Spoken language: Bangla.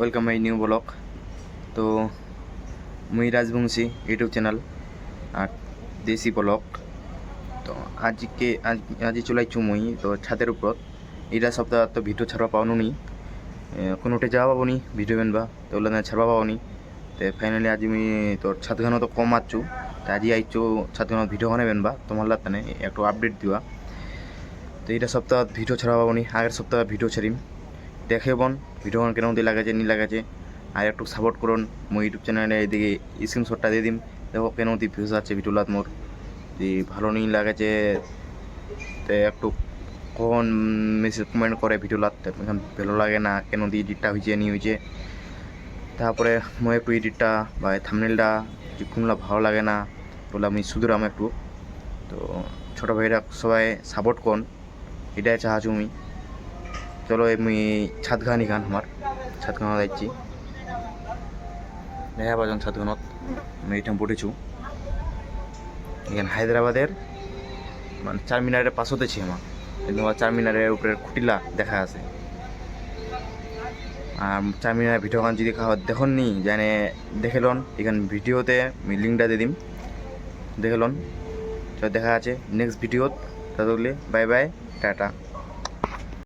Welcome my new blog. তো মুই রাজবংশী ইউটিউব চ্যানেল আর দেশি ব্লগ। তো আজ চলাইছু মুই তো ছাদের উপর। এটা সপ্তাহ তো ভিডিও ছাড়বা পাওনি নি, কোনোটে যাওয়া পাবনি ভিডিও বেনবা তো ওগুলো ছাড়বা পাওনি। তো ফাইনালি আজ মুই তোর ছাদখানো তো কম আছু, তো আজি আইছু ছাদখানো ভিডিও খানে বেনবা তোমার লাতানে একটু আপডেট দিবা। তো এইটা সপ্তাহ ভিডিও ছাড়া পাবনি, আগের সপ্তাহ ভিডিও ছাড়িম দেখে বোন ভিডিও কেন দিয়ে লাগাছে নি লাগাছে আর একটু সাপোর্ট করুন। মোর ইউটিউব চ্যানেলে এদিকে স্ক্রিনশটটা দিয়ে দিম, দেখো কেন দি ভিউজ আছে ভিডিওলাত মোর যদি ভালো নি লাগাছে তো একটু কখন মেসেজ কমেন্ট করে ভিডিওলাত এখন ভালো লাগে না কেন দি এডিটটা হয়েছে নি হয়েছে। তারপরে মই একটু এডিটটা বা থাম্বনেলটা যে কোনলা ভালো লাগে না বলে আমি শুধুরাম একটু। তো ছোটো ভাইরা সবাই সাপোর্ট করুন, এটাই চাহাছু আমি। চলো আমি ছাদখানি গান আমার ছাদখানা যাচ্ছি দেখা পাজন ছাদখানত আমি এইটা পড়েছু। এখানে হায়দ্রাবাদের মানে চারমিনারের পাশতেছি আমার, কিন্তু চারমিনারের উপরে খুঁটিলা দেখা আছে। আর চারমিনারের ভিডিও গান যদি দেখুন নি জানে দেখে লন, এখানে ভিডিওতে আমি লিঙ্কটা দিয়ে দিম দেখে লন। তো দেখা আছে নেক্সট ভিডিওত, ততগুলি বাই বাই টাটা।